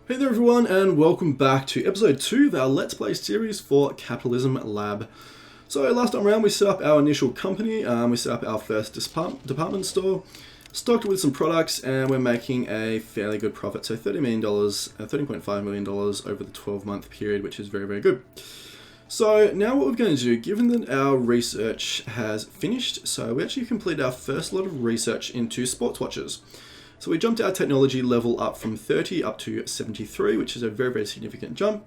Hey there everyone, and welcome back to episode 2 of our Let's Play series for Capitalism Lab. So last time around we set up our initial company, we set up our first department store, stocked it with some products, and we're making a fairly good profit. So $30 million, $13.5 million over the 12-month period, which is very, very good. So now what we're going to do, given that our research has finished, so we actually completed our first lot of research into sports watches. So we jumped our technology level up from 30 up to 73, which is a very, very significant jump.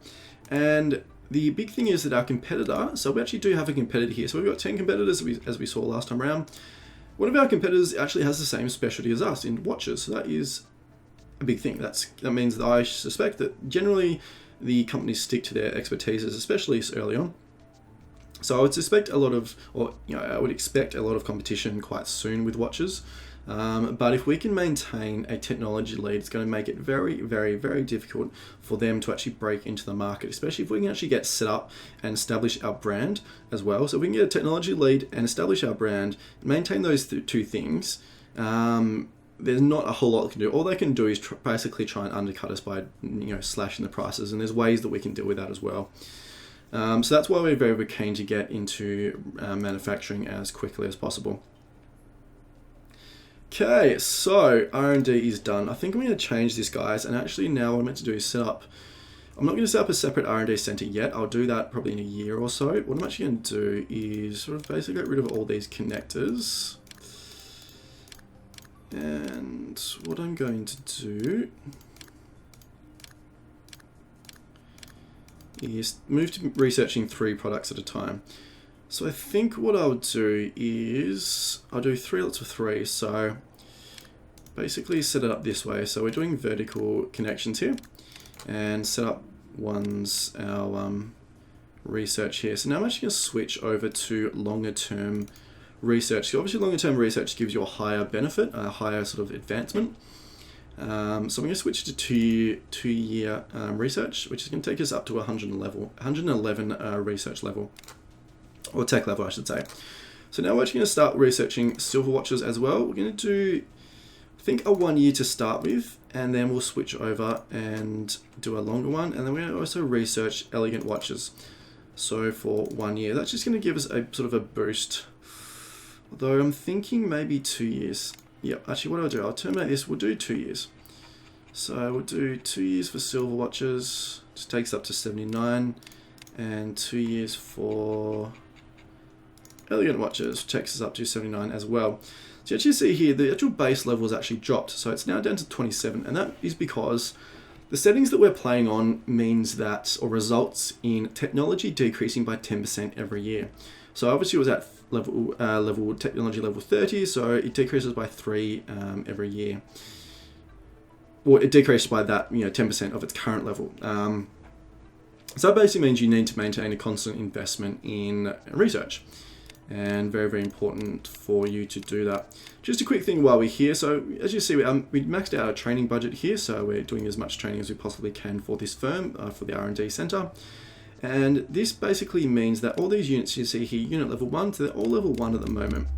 And the big thing is that our competitor, so we actually do have a competitor here. So we've got 10 competitors as we saw last time around. One of our competitors actually has the same specialty as us in watches. So that is a big thing. That means that I suspect that generally the companies stick to their expertises, especially early on. So I would suspect I would expect a lot of competition quite soon with watches. But if we can maintain a technology lead, it's going to make it very, very, very difficult for them to actually break into the market, especially if we can actually get set up and establish our brand as well. So if we can get a technology lead and establish our brand, maintain those two things, there's not a whole lot they can do. All they can do is basically try and undercut us by slashing the prices, and there's ways that we can deal with that as well. So that's why we're very, very keen to get into manufacturing as quickly as possible. Okay, so R&D is done. I think I'm going to change this, guys, and actually now what I'm meant to do is I'm not going to set up a separate R&D center yet. I'll do that probably in a year or so. What I'm actually going to do is sort of basically get rid of all these connectors. And what I'm going to do is move to researching 3 products at a time. So I think what I'll do is I'll do 3 lots of 3. So basically set it up this way. So we're doing vertical connections here and set up our research here. So now I'm actually going to switch over to longer term research. So obviously longer term research gives you a higher benefit, a higher sort of advancement. So I'm going to switch to two-year research, which is going to take us up to 111 research level. Or tech level, I should say. So now we're actually going to start researching silver watches as well. We're going to do, I think, a 1 year to start with, and then we'll switch over and do a longer one. And then we're going to also research elegant watches. So for 1 year, that's just going to give us a sort of a boost. Although I'm thinking maybe 2 years. Yep, actually what I'll do, I'll terminate this, we'll do 2 years. So we'll do 2 years for silver watches, which takes up to 79, and 2 years for elegant watches takes us up to 79 as well. So you actually see here the actual base level is actually dropped, so it's now down to 27, and that is because the settings that we're playing on means that, or results in technology decreasing by 10% every year. So obviously it was at technology level 30, so it decreases by 3 every year. Or it decreases by that 10% of its current level. So that basically means you need to maintain a constant investment in research. And very, very important for you to do that. Just a quick thing while we're here. So as you see, we maxed out our training budget here. So we're doing as much training as we possibly can for this firm, for the R&D center. And this basically means that all these units you see here, unit level 1, so they're all level 1 at the moment.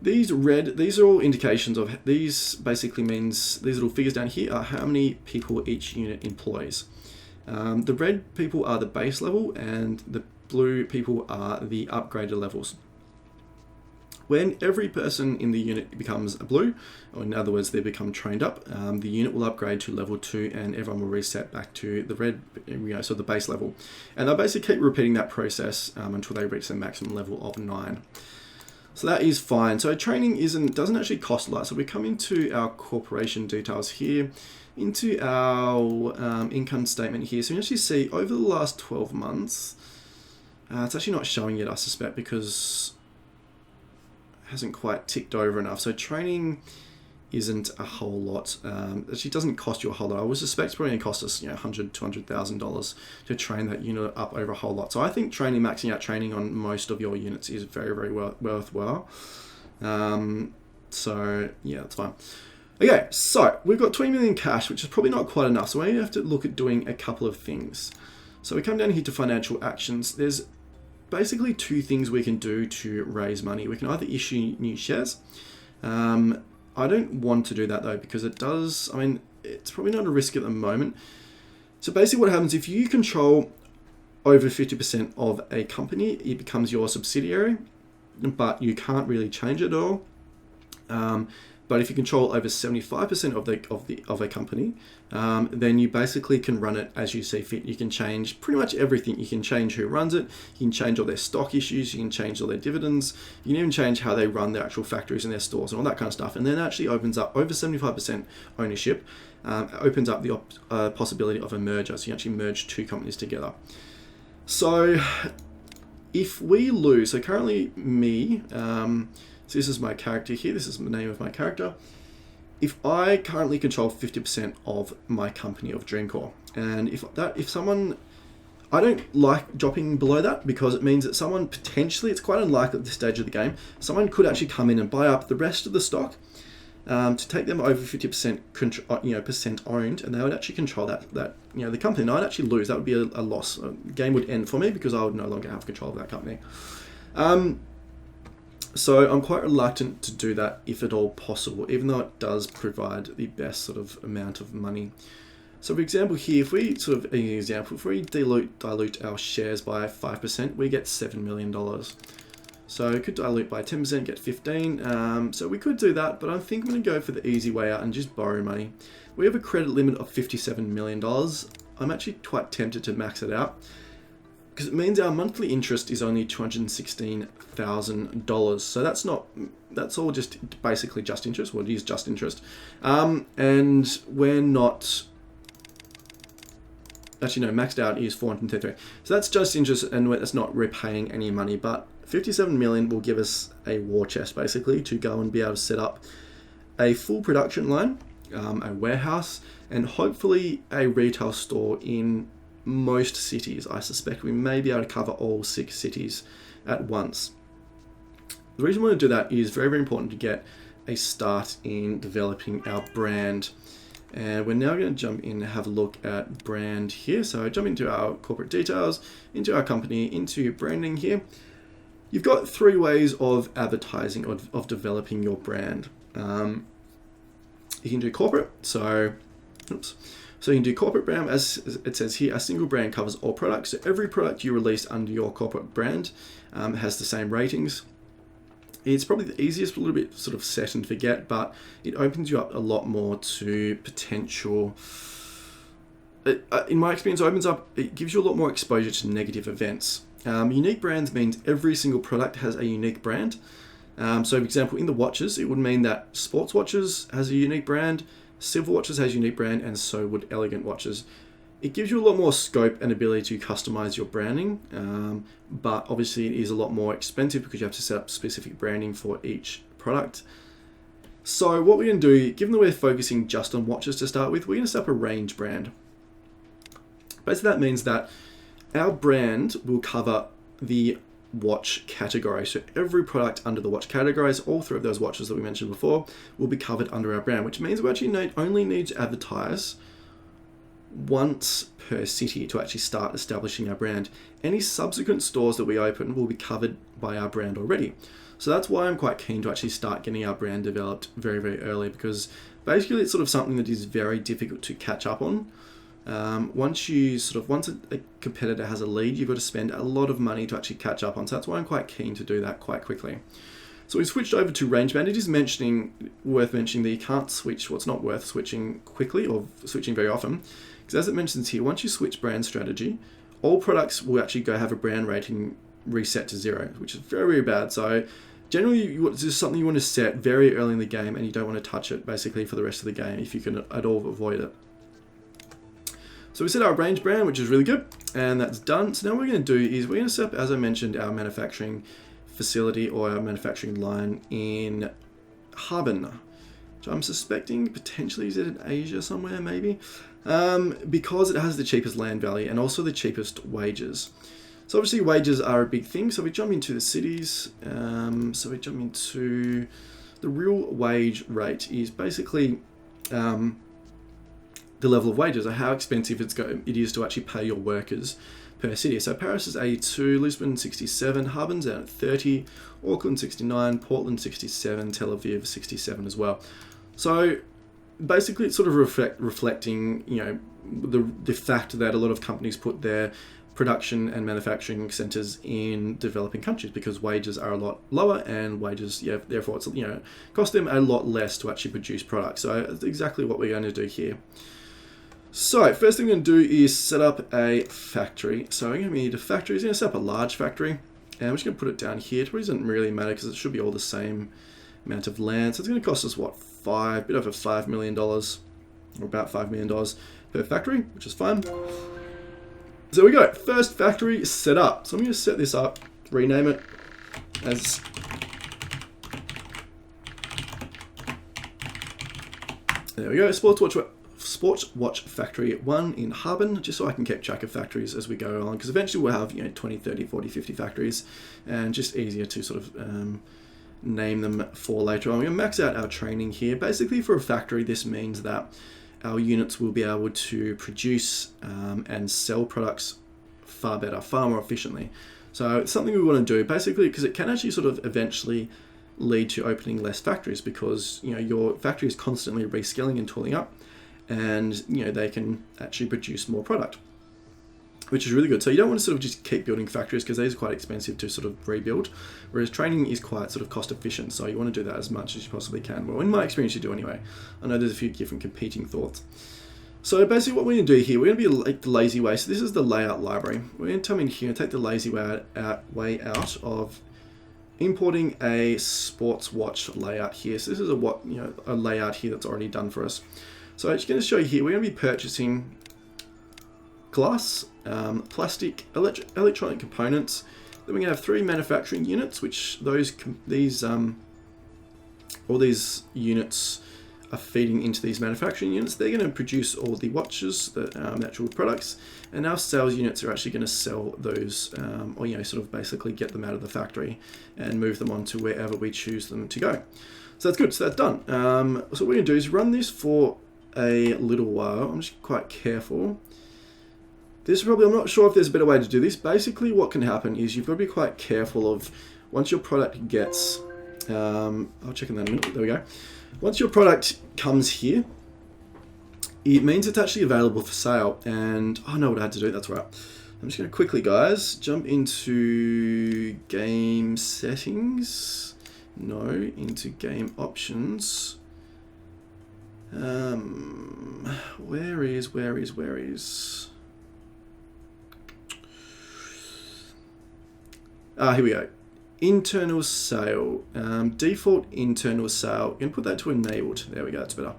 These are all indications of, these basically means, these little figures down here are how many people each unit employs. The red people are the base level, and the blue people are the upgraded levels. When every person in the unit becomes a blue, or in other words, they become trained up, the unit will upgrade to level 2 and everyone will reset back to the red, so the base level. And they'll basically keep repeating that process until they reach their maximum level of 9. So that is fine. So training doesn't actually cost a lot. So we come into our corporation details here, into our income statement here. So you actually see over the last 12 months, it's actually not showing yet, I suspect, because it hasn't quite ticked over enough. So training isn't a whole lot. Actually doesn't cost you a whole lot. I would suspect it's probably going to cost us $100,000 to $200,000 to train that unit up over a whole lot. So I think maxing out training on most of your units is very, very worthwhile. So yeah, that's fine. Okay, so we've got 20 million cash, which is probably not quite enough. So we have to look at doing a couple of things. So we come down here to financial actions. There's basically 2 things we can do to raise money. We can either issue new shares. I don't want to do that though, because it does, it's probably not a risk at the moment. So basically what happens if you control over 50% of a company, it becomes your subsidiary, but you can't really change it at all. But if you control over 75% of a company, then you basically can run it as you see fit. You can change pretty much everything. You can change who runs it. You can change all their stock issues. You can change all their dividends. You can even change how they run their actual factories and their stores and all that kind of stuff. And then it actually opens up over 75% ownership. Opens up the possibility of a merger. So you actually merge two companies together. So if we lose, so currently me, so this is my character here, this is the name of my character. If I currently control 50% of my company of Dreamcore, and if someone, I don't like dropping below that because it means that someone potentially, it's quite unlikely at this stage of the game, someone could actually come in and buy up the rest of the stock to take them over 50% percent owned, and they would actually control that the company. And I'd actually lose. That would be a loss. The game would end for me because I would no longer have control of that company. So I'm quite reluctant to do that if at all possible, even though it does provide the best sort of amount of money. So for example here, if we dilute our shares by 5%, we get $7 million. So we could dilute by 10%, get 15. So we could do that, but I think I'm going to go for the easy way out and just borrow money. We have a credit limit of $57 million. I'm actually quite tempted to max it out because it means our monthly interest is only $216,000. So that's all just basically just interest. Well, it is just interest. And we're not, actually no, maxed out is 433. So that's just interest and that's not repaying any money, but 57 million will give us a war chest basically to go and be able to set up a full production line, a warehouse, and hopefully a retail store in most cities. I suspect we may be able to cover all 6 cities at once. The reason we want to do that is very, very important to get a start in developing our brand. And we're now going to jump in and have a look at brand here. So jump into our corporate details, into our company, into branding here. You've got 3 ways of advertising, of developing your brand. You can do corporate, so you can do corporate brand, as it says here, a single brand covers all products. So every product you release under your corporate brand has the same ratings. It's probably the easiest, a little bit sort of set and forget, but it opens you up a lot more to potential. In my experience, it gives you a lot more exposure to negative events. Unique brands means every single product has a unique brand. So for example, in the watches, it would mean that Sports Watches has a unique brand, Silver Watches has a unique brand, and so would Elegant Watches. It gives you a lot more scope and ability to customize your branding, but obviously it is a lot more expensive because you have to set up specific branding for each product. So what we're going to do, given that we're focusing just on watches to start with, we're going to set up a range brand. Basically that means that our brand will cover the watch category. So every product under the watch categories, all 3 of those watches that we mentioned before, will be covered under our brand, which means we actually only need to advertise once per city to actually start establishing our brand. Any subsequent stores that we open will be covered by our brand already. So that's why I'm quite keen to actually start getting our brand developed very, very early, because basically it's sort of something that is very difficult to catch up on. Once a competitor has a lead, you've got to spend a lot of money to actually catch up on. So that's why I'm quite keen to do that quite quickly. So we switched over to range band. It is worth mentioning that you can't switch, it's not worth switching quickly or switching very often. Because as it mentions here, once you switch brand strategy, all products will actually go have a brand rating reset to 0, which is very, very bad. So generally, this is something you want to set very early in the game, and you don't want to touch it basically for the rest of the game if you can at all avoid it. So we set our range brand, which is really good, and that's done. So now what we're going to do is we're going to set up, as I mentioned, our manufacturing facility or our manufacturing line in Harbin, which I'm suspecting potentially is in Asia somewhere, maybe, because it has the cheapest land value and also the cheapest wages. So obviously wages are a big thing. So we jump into the cities. So we jump into the real wage rate is basically the level of wages, or how expensive it is to actually pay your workers per city. So Paris is 82, Lisbon 67, Harbin's at 30, Auckland 69, Portland 67, Tel Aviv 67 as well. So basically it's sort of reflecting, you know, the fact that a lot of companies put their production and manufacturing centers in developing countries because wages are a lot lower, and wages, yeah, therefore it's, you know, cost them a lot less to actually produce products. So that's exactly what we're going to do here. So first thing we're going to do is set up a factory. So we're going to need a factory. We're going to set up a large factory, and we're just going to put it down here. It doesn't really matter because it should be all the same amount of land. So it's going to cost us what, a bit over $5 million, or about $5 million per factory, which is fine. So we go, first factory set up. So I'm going to set this up, rename it as there we go, Sports Watch Factory 1 in Harbin, just so I can keep track of factories as we go along, because eventually we'll have, you know, 20, 30, 40, 50 factories, and just easier to sort of name them for later on. We're going to max out our training here. Basically for a factory, this means that our units will be able to produce and sell products far better, far more efficiently. So it's something we want to do basically because it can actually sort of eventually lead to opening less factories, because, you know, your factory is constantly reskilling and tooling up, and, you know, they can actually produce more product, which is really good. So you don't want to sort of just keep building factories because these are quite expensive to sort of rebuild, whereas training is quite sort of cost efficient. So you want to do that as much as you possibly can. Well, in my experience, you do anyway. I know there's a few different competing thoughts. So basically what we're going to do here, we're going to be like the lazy way. So this is the layout library. We're going to come in here and take the lazy way out of importing a sports watch layout here. So this is a layout here that's already done for us. So I'm just going to show you here, we're going to be purchasing glass, plastic, electronic components. Then we're going to have 3 manufacturing units, which all these units are feeding into these manufacturing units. They're going to produce all the watches, the actual products, and our sales units are actually going to sell those, or, you know, sort of basically get them out of the factory and move them on to wherever we choose them to go. So that's good. So that's done. So what we're going to do is run this for a little while. I'm just quite careful. I'm not sure if there's a better way to do this. Basically what can happen is you've got to be quite careful of, once your product gets, I'll check in that in a minute, there we go. Once your product comes here, it means it's actually available for sale, and I know what I had to do, that's right. I'm just going to quickly, guys, jump into game settings, into game options. Where is? Here we go. Internal sale, default internal sale. I'm going to put that to enabled. There we go, that's better.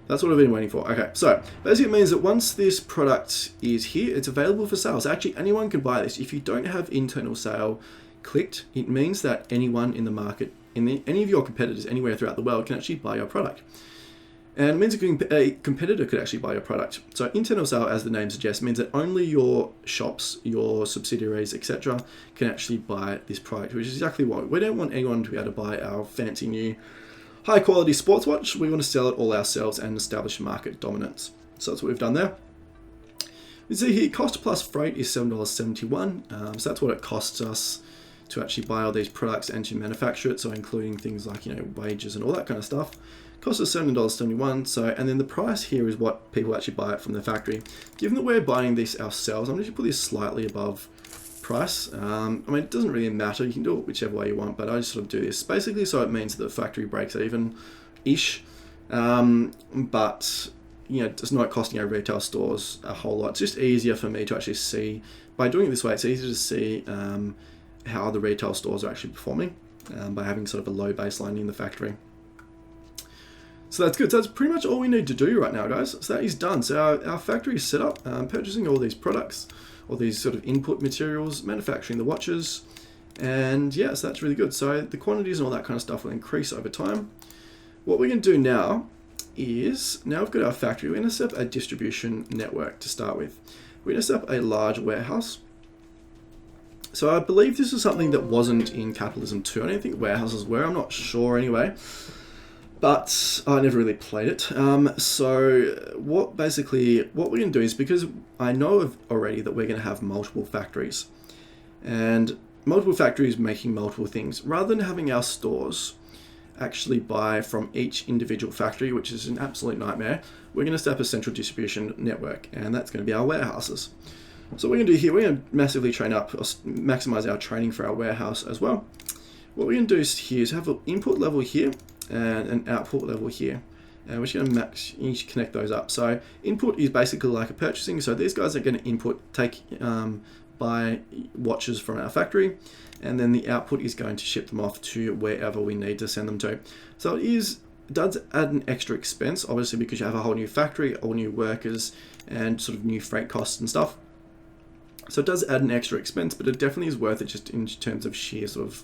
That's what I've been waiting for. Okay, so basically it means that once this product is here, it's available for sale. So actually anyone can buy this. If you don't have internal sale clicked, it means that anyone in the market, any of your competitors anywhere throughout the world can actually buy your product. And it means a competitor could actually buy your product. So internal sale, as the name suggests, means that only your shops, your subsidiaries, etc. can actually buy this product, which is exactly what we don't want anyone to be able to buy our fancy new high quality sports watch. We want to sell it all ourselves and establish market dominance. So that's what we've done there. You see here, cost plus freight is $7.71. So that's what it costs us to actually buy all these products and to manufacture it. So including things like, you know, wages and all that kind of stuff. Cost us $7.71. So, and then the price here is what people actually buy it from the factory. Given that we're buying this ourselves, I'm going to put this slightly above price. I mean, it doesn't really matter. You can do it whichever way you want, but I just sort of do this basically so it means that the factory breaks even-ish. But, you know, it's not costing our retail stores a whole lot. It's just easier for me to actually see. By doing it this way, it's easier to see how the retail stores are actually performing by having sort of a low baseline in the factory. So that's good. So that's pretty much all we need to do right now, guys. So that is done. So our factory is set up, purchasing all these products, all these sort of input materials, manufacturing the watches, and yeah, so that's really good. So the quantities and all that kind of stuff will increase over time. What we're going to do now is, now we've got our factory, we're going to set up a distribution network to start with. We're going to set up a large warehouse. So I believe this is something that wasn't in Capitalism 2. I don't think warehouses were, I'm not sure anyway. But I never really played it. So what we're going to do is, because I know already that we're going to have multiple factories and multiple factories making multiple things, rather than having our stores actually buy from each individual factory, which is an absolute nightmare. We're going to set up a central distribution network, and that's going to be our warehouses. So what we're going to do here, we're going to massively train up, or maximize our training for our warehouse as well. What we're going to do here is have an input level here and an output level here. And we're just going to connect those up. So input is basically like a purchasing. So these guys are going to buy watches from our factory, and then the output is going to ship them off to wherever we need to send them to. So it does add an extra expense, obviously, because you have a whole new factory, all new workers, and sort of new freight costs and stuff. So it does add an extra expense, but it definitely is worth it just in terms of sheer sort of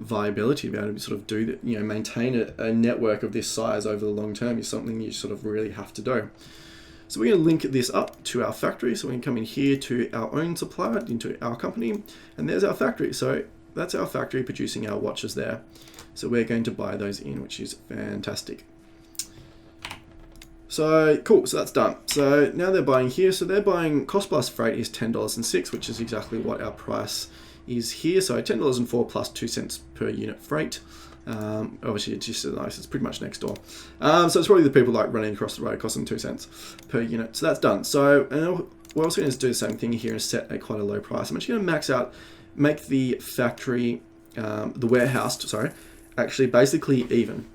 viability, to be able to sort of do that, maintain a network of this size over the long term is something you sort of really have to do. So we're going to link this up to our factory. So we can come in here to our own supplier, into our company, and there's our factory. So that's our factory producing our watches there. So we're going to buy those in, which is fantastic. So cool, so that's done. So now they're buying here. So they're buying, cost plus freight is $10.06, which is exactly what our price is here. So $10.04 plus 2 cents per unit freight. Obviously it's just nice, it's pretty much next door. So it's probably the people like running across the road, costing 2 cents per unit. So that's done. So we're also going to do the same thing here and set a quite a low price. I'm actually going to make the factory, the warehouse, actually basically even.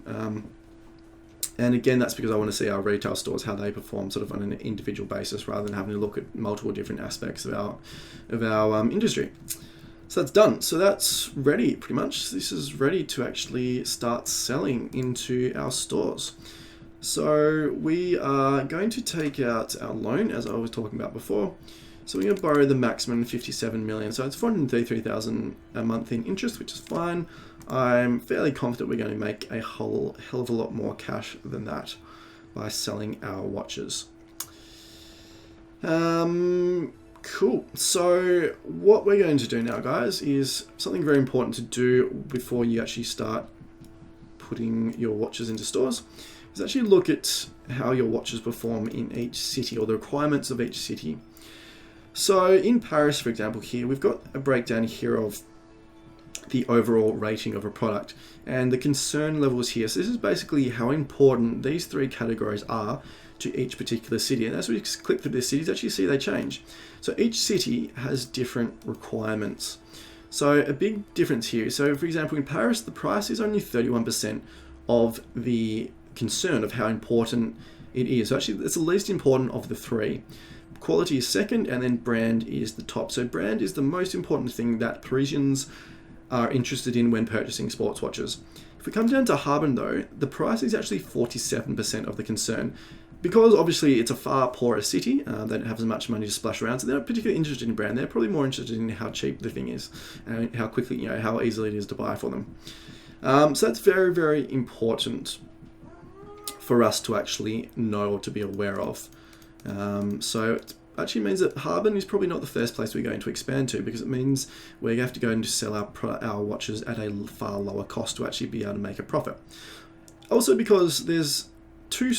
And again, that's because I want to see our retail stores, how they perform sort of on an individual basis rather than having to look at multiple different aspects of our industry. So that's done. So that's ready pretty much. This is ready to actually start selling into our stores. So we are going to take out our loan, as I was talking about before. So we're going to borrow the maximum 57 million. So it's 433,000 a month in interest, which is fine. I'm fairly confident we're going to make a whole hell of a lot more cash than that by selling our watches. Cool. So what we're going to do now, guys, is something very important to do before you actually start putting your watches into stores, is actually look at how your watches perform in each city, or the requirements of each city. So in Paris, for example, here we've got a breakdown here of the overall rating of a product and the concern levels here. So this is basically how important these three categories are to each particular city. And as we click through the cities, actually see they change. So each city has different requirements. So a big difference here. So for example, in Paris, the price is only 31% of the concern of how important it is. So actually, it's the least important of the three. Quality is second, and then brand is the top. So brand is the most important thing that Parisians are interested in when purchasing sports watches. If we come down to Harbin though, the price is actually 47% of the concern. Because obviously it's a far poorer city, they don't have as much money to splash around, so they're not particularly interested in brand. They're probably more interested in how cheap the thing is and how quickly, how easily it is to buy for them. So that's very, very important for us to actually know or to be aware of. So it actually means that Harbin is probably not the first place we're going to expand to, because it means we have to go and sell our watches at a far lower cost to actually be able to make a profit. Also because there's two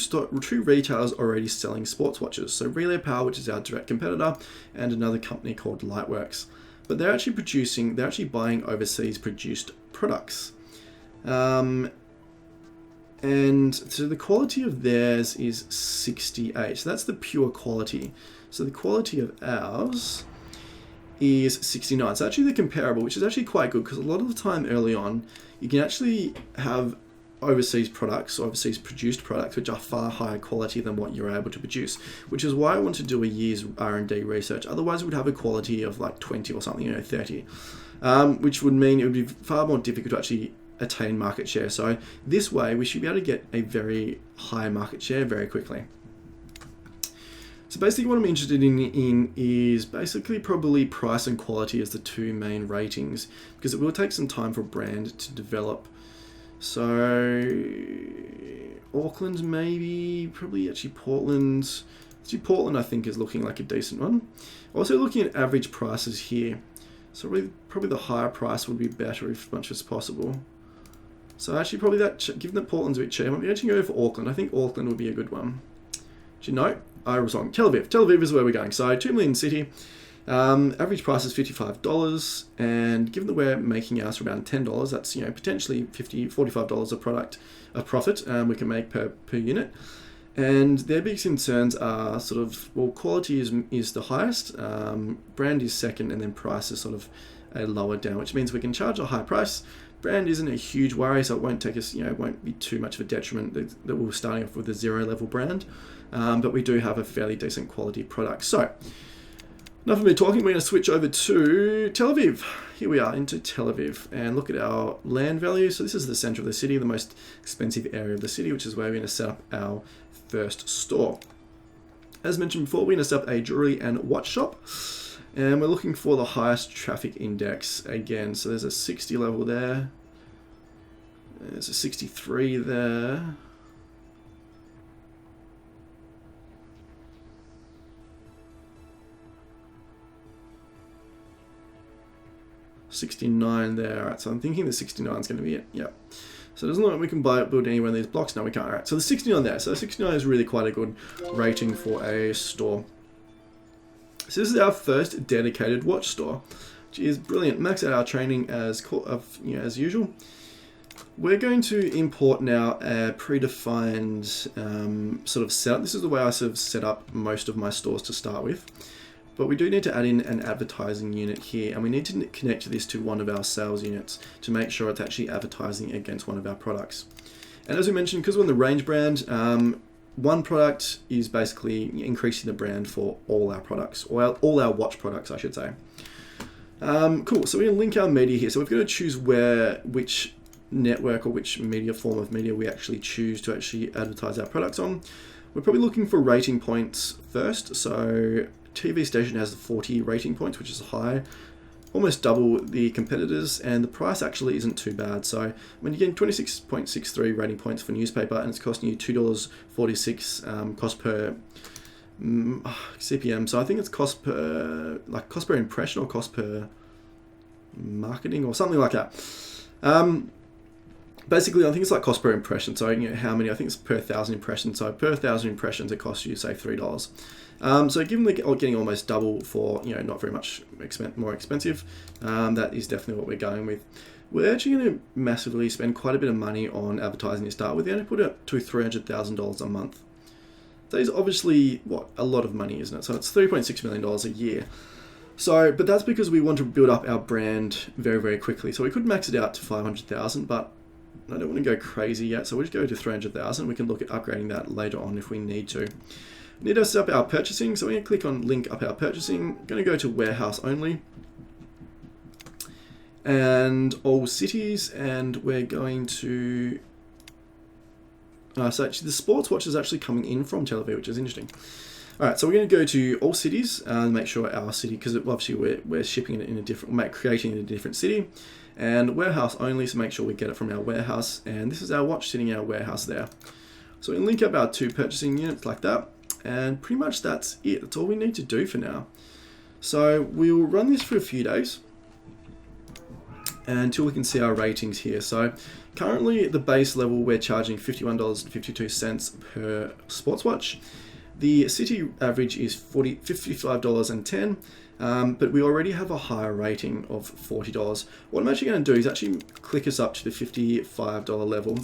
retailers already selling sports watches. So Relay Power, which is our direct competitor, and another company called Lightworks. But they're actually buying overseas produced products. And so the quality of theirs is 68. So that's the pure quality. So the quality of ours is 69. So actually the comparable, which is actually quite good, because a lot of the time early on, you can actually have overseas products, overseas produced products, which are far higher quality than what you're able to produce, which is why I want to do a year's R&D research. Otherwise, it would have a quality of like 20 or something, 30, which would mean it would be far more difficult to actually attain market share. So this way, we should be able to get a very high market share very quickly. So basically what I'm interested in is basically probably price and quality as the two main ratings, because it will take some time for a brand to develop. So Auckland maybe, probably actually Portland. Actually Portland I think is looking like a decent one. Also looking at average prices here. So really, probably the higher price would be better as much as possible. So actually probably given that Portland's a bit cheap, I'm actually going to go for Auckland. I think Auckland would be a good one. Actually no, I was wrong. Tel Aviv. Tel Aviv is where we're going. So 2 million city. Average price is $55, and given that we're making ours for around $10, that's potentially $45 a profit we can make per unit. And their big concerns are sort of, well, quality is the highest, brand is second, and then price is sort of a lower down, which means we can charge a high price. Brand isn't a huge worry, so it won't take us, it won't be too much of a detriment that we're starting off with a zero level brand, but we do have a fairly decent quality product. So, enough of me talking, we're going to switch over to Tel Aviv. Here we are into Tel Aviv, and look at our land value. So this is the center of the city, the most expensive area of the city, which is where we're going to set up our first store. As mentioned before, we're going to set up a jewelry and watch shop, and we're looking for the highest traffic index again. So there's a 60 level there, there's a 63 there, $69 there. Alright, so I'm thinking the 69 is going to be it. Yep. So it doesn't look like we can build any one of these blocks. No, we can't. Alright, so the 69 there. So the 69 is really quite a good rating for a store. So this is our first dedicated watch store, which is brilliant. Max out our training as usual. We're going to import now a predefined sort of setup. This is the way I sort of set up most of my stores to start with. But we do need to add in an advertising unit here, and we need to connect this to one of our sales units to make sure it's actually advertising against one of our products. And as we mentioned, because we're in the range brand, one product is basically increasing the brand for all our products, or all our watch products, I should say. Cool, so we're going to link our media here. So we've got to choose which network or which form of media we actually choose to actually advertise our products on. We're probably looking for rating points first. So TV station has 40 rating points, which is high, almost double the competitors, and the price actually isn't too bad. So when you're getting 26.63 rating points for newspaper, and it's costing you $2.46 cost per CPM. So I think it's cost per impression or cost per marketing or something like that. Basically, I think it's like cost per impression. So how many? I think it's per 1,000 impressions. So per 1,000 impressions, it costs you say $3. So given we're getting almost double for not very much more expensive, that is definitely what we're going with. We're actually going to massively spend quite a bit of money on advertising to start with. We're going to put it to $300,000 a month. That is obviously a lot of money, isn't it? So it's $3.6 million a year. So, but that's because we want to build up our brand very, very quickly. So we could max it out to 500,000, but I don't want to go crazy yet. So we'll just go to 300,000. We can look at upgrading that later on if we need to. We need to set up our purchasing. So we're going to click on link up our purchasing. I'm going to go to warehouse only and all cities, and we're going to so actually the sports watch is actually coming in from Tel Aviv, which is interesting. All right, so we're going to go to all cities and make sure our city, because obviously we're shipping it in a different, creating it in a different city, and warehouse only, so make sure we get it from our warehouse. And this is our watch sitting in our warehouse there. So we can link up our 2 purchasing units like that, and pretty much that's it. That's all we need to do for now. So we'll run this for a few days until we can see our ratings here. So currently at the base level, we're charging $51.52 per sports watch. The city average is $55.10, but we already have a higher rating of $40. What I'm actually going to do is actually click us up to the $55 level,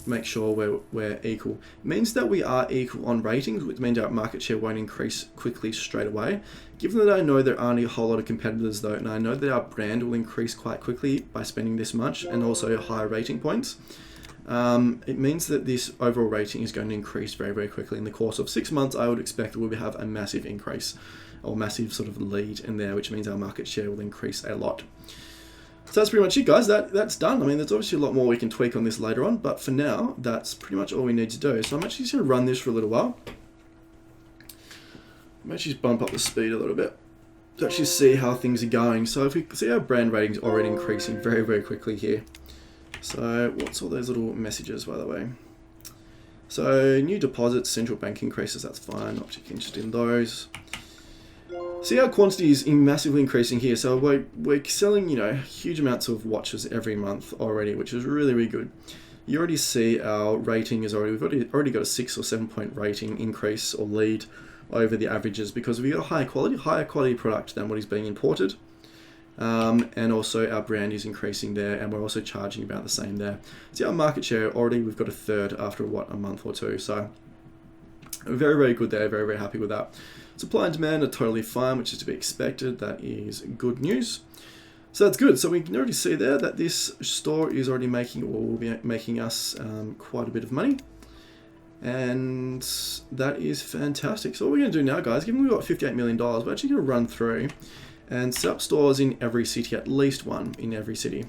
make sure we're equal. It means that we are equal on ratings, which means our market share won't increase quickly straight away. Given that I know there aren't a whole lot of competitors though, and I know that our brand will increase quite quickly by spending this much and also higher rating points, it means that this overall rating is going to increase very, very quickly. In the course of 6 months, I would expect we'll have a massive increase or massive sort of lead in there, which means our market share will increase a lot. So that's pretty much it, guys. That's done. I mean, there's obviously a lot more we can tweak on this later on, but for now, that's pretty much all we need to do. So I'm actually just going to run this for a little while. I'm actually just bump up the speed a little bit to actually see how things are going. So if we see our brand ratings already increasing very, very quickly here. So what's all those little messages, by the way? So new deposits, central bank increases, that's fine. Not particularly interested in those. See our quantity is massively increasing here. So we're selling, huge amounts of watches every month already, which is really, really good. You already see our rating is we've already got a 6 or 7 point rating increase or lead over the averages because we got a higher quality product than what is being imported. And also our brand is increasing there, and we're also charging about the same there. See our market share already, we've got a third after a month or two. So very, very good there, very, very happy with that. Supply and demand are totally fine, which is to be expected. That is good news. So that's good. So we can already see there that this store is already making, or will be making us quite a bit of money. And that is fantastic. So what we're going to do now, guys, given we've got $58 million, we're actually going to run through and set up stores in every city, at least one in every city.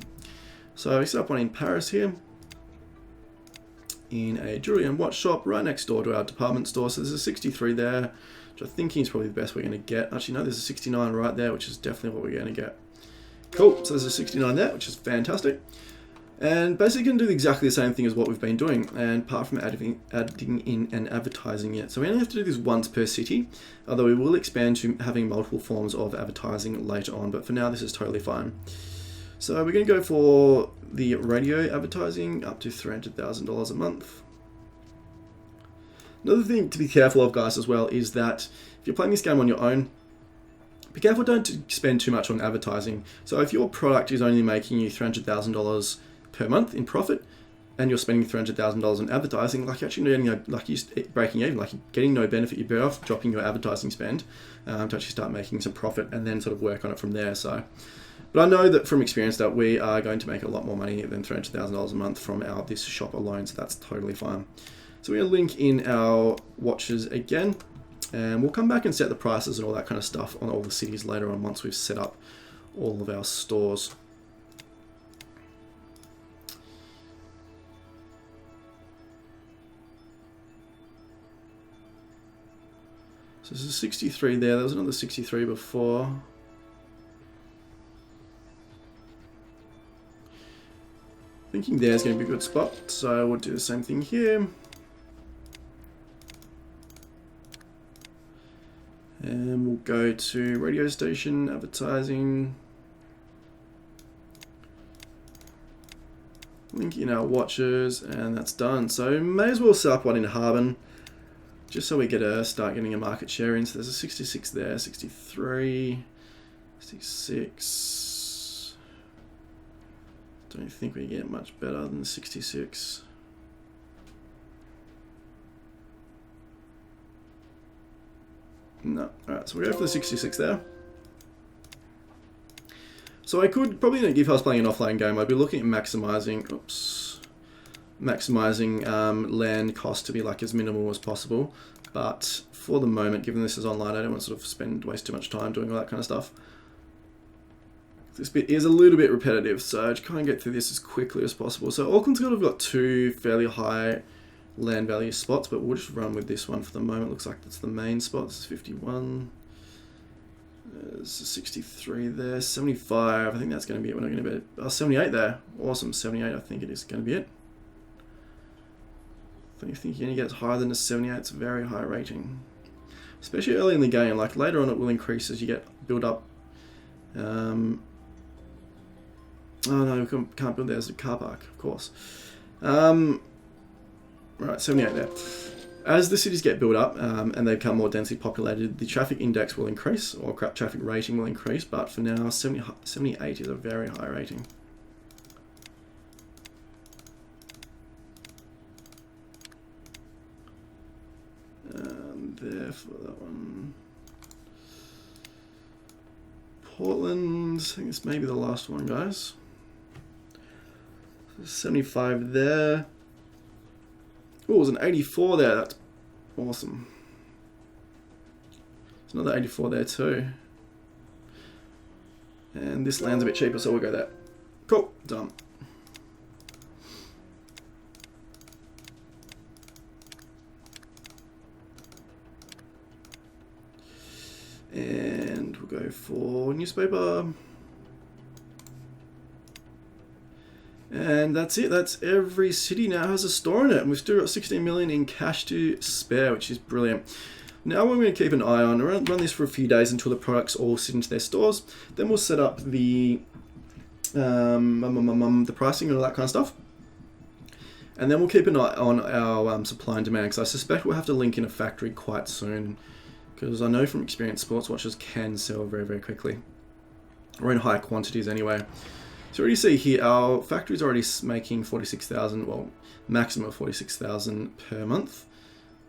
So we set up one in Paris here, in a jewelry and watch shop right next door to our department store. So there's a 63 there, which I think is probably the best we're going to get. Actually, no, there's a 69 right there, which is definitely what we're going to get. Cool, so there's a 69 there, which is fantastic. And basically going to do exactly the same thing as what we've been doing, and apart from adding in and advertising it. So we only have to do this once per city, although we will expand to having multiple forms of advertising later on, but for now this is totally fine. So we're going to go for the radio advertising up to $300,000 a month. Another thing to be careful of, guys, as well, is that if you're playing this game on your own, be careful don't spend too much on advertising. So if your product is only making you $300,000 per month in profit, and you're spending $300,000 on advertising, like you're actually getting like you're breaking even, like you're getting no benefit. You're better off dropping your advertising spend to actually start making some profit, and then sort of work on it from there. So, but I know that from experience that we are going to make a lot more money than $300,000 a month from this shop alone. So that's totally fine. So we're going to link in our watches again, and we'll come back and set the prices and all that kind of stuff on all the cities later on once we've set up all of our stores. So there's a 63 there, there was another 63 before. Thinking there's going to be a good spot, so we'll do the same thing here. And we'll go to radio station, advertising. Link in our watches, and that's done. So may as well set up one in Harbin, just so we start getting a market share in. So there's a 66 there, 63, 66. Don't think we get much better than the 66. No. Alright, so we'll go for the 66 there. So I could probably, if I was playing an offline game, I'd be looking at maximizing land cost to be like as minimal as possible. But for the moment, given this is online, I don't want to sort of waste too much time doing all that kind of stuff. This bit is a little bit repetitive, so I just kind of get through this as quickly as possible. So Auckland's got two fairly high land value spots, but we'll just run with this one for the moment. Looks like that's the main spot. This is 51. There's 63 there, 75. I think that's going to be it. We're not going to be 78 there. Awesome, 78. I think it is going to be it. I think you're going to get higher than a 78. It's a very high rating, especially early in the game. Like later on, it will increase as you build up. Oh no, we can't build there. There's a car park, of course. Right, 78 there. As the cities get built up and they become more densely populated, the traffic index will increase, or traffic rating will increase, but for now, 78 is a very high rating. There for that one. Portland, I think this may be the last one, guys. 75 there. Oh, it was an 84 there. That's awesome. There's another 84 there too. And this land's a bit cheaper, so we'll go there. Cool, done. And we'll go for newspaper. And that's it. That's every city now has a store in it. And we've still got 16 million in cash to spare, which is brilliant. Now we're going to keep an eye on, run this for a few days until the products all sit into their stores. Then we'll set up the pricing and all that kind of stuff. And then we'll keep an eye on our supply and demand, because I suspect we'll have to link in a factory quite soon because I know from experience sports watches can sell very, very quickly, or in high quantities anyway. So already see here our factory's already making 46,000, well, maximum of 46,000 per month.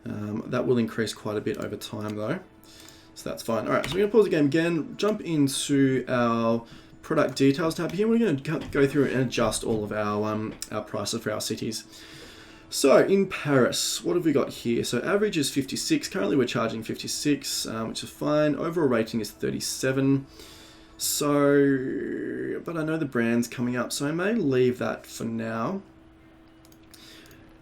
That will increase quite a bit over time though, so that's fine. All right, so we're gonna pause the game again, jump into our product details tab here. We're going to go through and adjust all of our prices for our cities. So in Paris, what have we got here? So average is 56. Currently we're charging 56, which is fine. Overall rating is 37. So, but I know the brand's coming up, so I may leave that for now.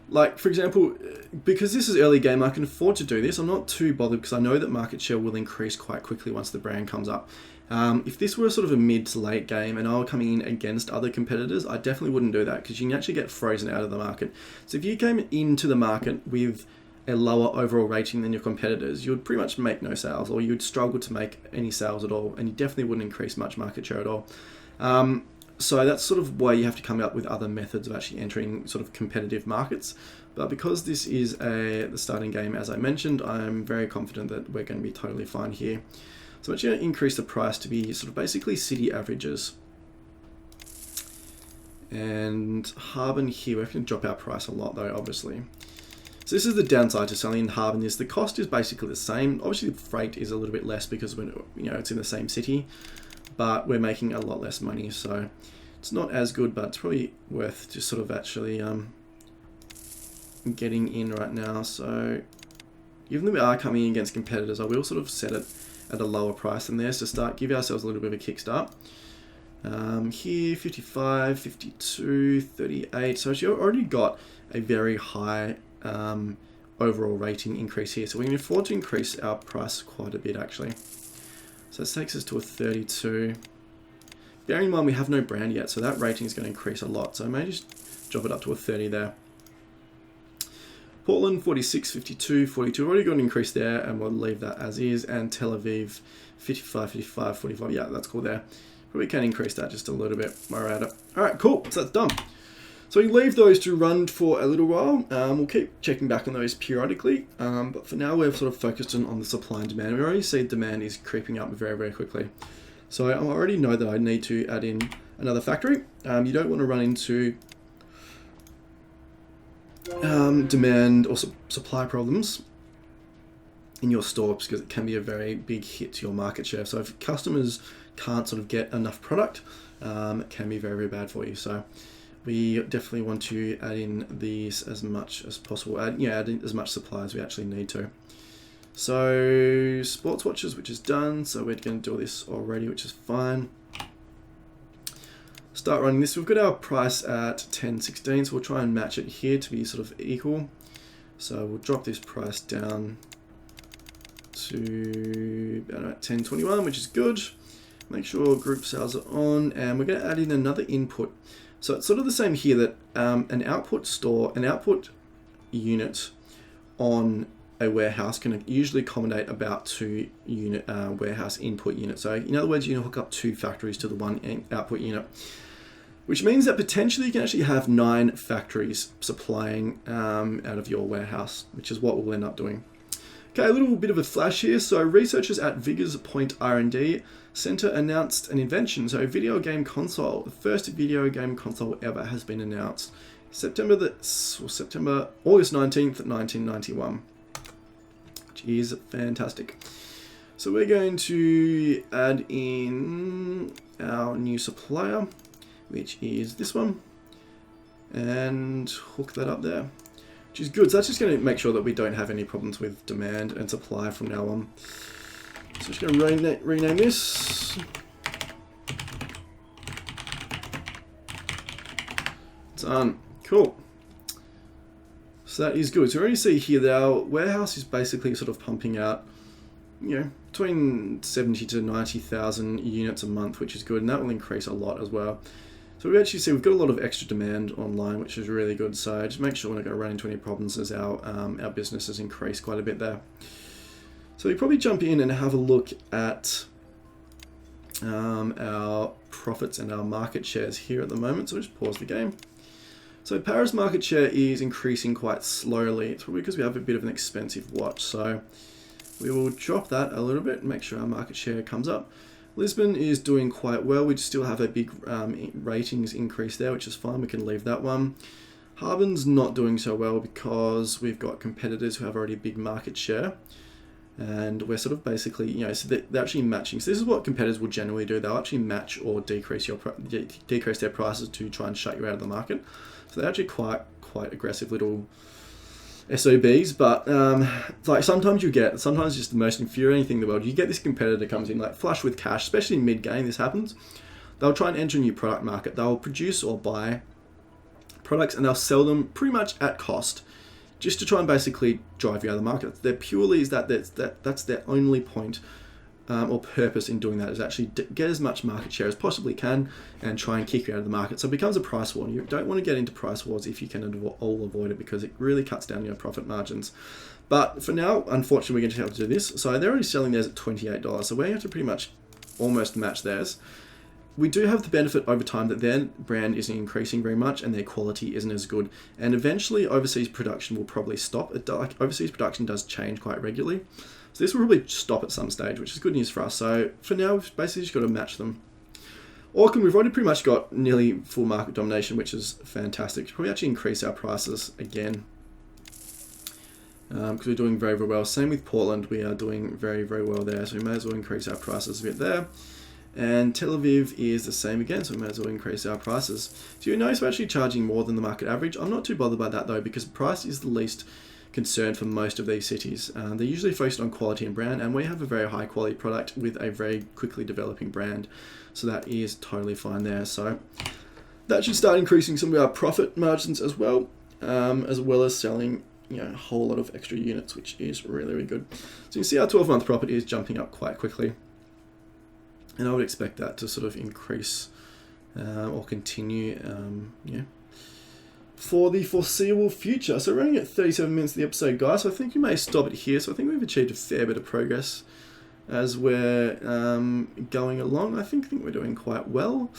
Like, for example, because this is early game, I can afford to do this. I'm not too bothered because I know that market share will increase quite quickly once the brand comes up. If this were sort of a mid to late game and I were coming in against other competitors, I definitely wouldn't do that because you can actually get frozen out of the market. So if you came into the market with a lower overall rating than your competitors, you would pretty much make no sales, or you would struggle to make any sales at all, and you definitely wouldn't increase much market share at all. So that's sort of why you have to come up with other methods of actually entering sort of competitive markets. But because this is the starting game, as I mentioned, I'm very confident that we're going to be totally fine here. So I'm actually going to increase the price to be sort of basically city averages. And Harbin here, we're going to drop our price a lot though, obviously. So this is the downside to selling in Harbin, is the cost is basically the same. Obviously the freight is a little bit less because we're, it's in the same city, but we're making a lot less money. So it's not as good, but it's probably worth just sort of actually getting in right now. So even though we are coming in against competitors, I will sort of set it at a lower price than this to start, give ourselves a little bit of a kickstart. Here, 55, 52, 38. So you've already got a very high overall rating increase here. So we can afford to increase our price quite a bit actually. So this takes us to a 32. Bearing in mind we have no brand yet, so that rating is going to increase a lot. So I may just drop it up to a 30 there. Portland, 46, 52, 42. We've already got an increase there, and we'll leave that as is. And Tel Aviv, 55, 55, 45. Yeah, that's cool there. But we can increase that just a little bit while we're at it. All right, cool. So that's done. So we leave those to run for a little while. We'll keep checking back on those periodically. But for now, we're sort of focused on the supply and demand. We already see demand is creeping up very, very quickly. So I already know that I need to add in another factory. You don't want to run into demand or supply problems in your store, because it can be a very big hit to your market share. So if customers can't sort of get enough product, it can be very, very bad for you. So we definitely want to add in these as much as possible. Add in as much supply as we actually need to. So sports watches, which is done. So we're going to do this already, which is fine. Start running this. We've got our price at 10.16, so we'll try and match it here to be sort of equal. So we'll drop this price down to about 10.21, which is good. Make sure group sales are on, and we're going to add in another input. So it's sort of the same here, that an output unit on a warehouse can usually accommodate about 2 unit warehouse input units. So in other words, you can hook up 2 factories to the 1 output unit, which means that potentially you can actually have 9 factories supplying out of your warehouse, which is what we'll end up doing. Okay, a little bit of a flash here. So researchers at Vigors Point R&D Center announced an invention. So a video game console, the first video game console ever, has been announced. August 19th, 1991. Which is fantastic. So we're going to add in our new supplier, which is this one, and hook that up there, which is good. So that's just going to make sure that we don't have any problems with demand and supply from now on. So I'm just going to rename this. Done. Cool. So that is good. So we already see here that our warehouse is basically sort of pumping out, between 70 to 90,000 units a month, which is good, and that will increase a lot as well. So we actually see we've got a lot of extra demand online, which is really good. So just make sure we're not going to run into any problems as our business has increased quite a bit there. So we probably jump in and have a look at our profits and our market shares here at the moment. So just pause the game. So Paris market share is increasing quite slowly. It's probably because we have a bit of an expensive watch. So we will drop that a little bit and make sure our market share comes up. Lisbon is doing quite well. We still have a big ratings increase there, which is fine. We can leave that one. Harbin's not doing so well because we've got competitors who have already a big market share. And we're sort of basically, so they're actually matching. So this is what competitors will generally do. They'll actually match or decrease their prices to try and shut you out of the market. So they're actually quite aggressive little SOBs, but like sometimes just the most infuriating thing in the world, you get this competitor comes in like flush with cash, especially mid-game, this happens. They'll try and enter a new product market. They'll produce or buy products and they'll sell them pretty much at cost just to try and basically drive you out of the market. That's their only point or purpose in doing that, is actually get as much market share as possibly can and try and kick you out of the market. So it becomes a price war. You don't want to get into price wars if you can all avoid it, because it really cuts down your profit margins. But for now, unfortunately, we're going to have to do this. So they're already selling theirs at $28. So we're going to have to pretty much almost match theirs. We do have the benefit over time that their brand isn't increasing very much and their quality isn't as good. And eventually overseas production will probably stop. Overseas production does change quite regularly. So this will probably stop at some stage, which is good news for us. So for now, we've basically just got to match them. Orkin, we've already pretty much got nearly full market domination, which is fantastic. We'll probably actually increase our prices again because we're doing very, very well. Same with Portland. We are doing very, very well there. So we may as well increase our prices a bit there. And Tel Aviv is the same again, so we may as well increase our prices. So you notice we're actually charging more than the market average. I'm not too bothered by that though, because price is the least concern for most of these cities. They're usually focused on quality and brand, and we have a very high quality product with a very quickly developing brand. So that is totally fine there. So that should start increasing some of our profit margins as well as selling a whole lot of extra units, which is really, really good. So you can see our 12-month profit is jumping up quite quickly. And I would expect that to sort of increase or continue for the foreseeable future. So we're running at 37 minutes of the episode, guys. So I think we may stop it here. So I think we've achieved a fair bit of progress as we're going along. I think we're doing quite well.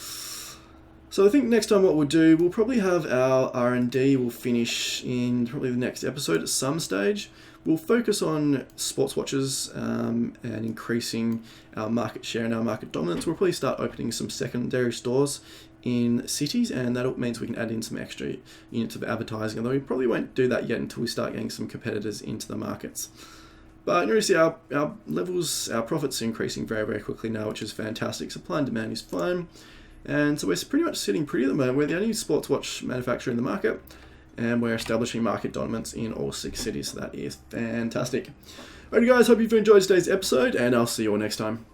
So I think next time what we'll do, we'll probably have our R&D. We'll finish in probably the next episode at some stage. We'll focus on sports watches and increasing our market share and our market dominance. We'll probably start opening some secondary stores in cities, and that means we can add in some extra units of advertising, although we probably won't do that yet until we start getting some competitors into the markets. But you see our levels, our profits are increasing very, very quickly now, which is fantastic. Supply and demand is fine. And so we're pretty much sitting pretty at the moment. We're the only sports watch manufacturer in the market, and we're establishing market dominance in all 6 cities. So that is fantastic. Alright guys, hope you've enjoyed today's episode, and I'll see you all next time.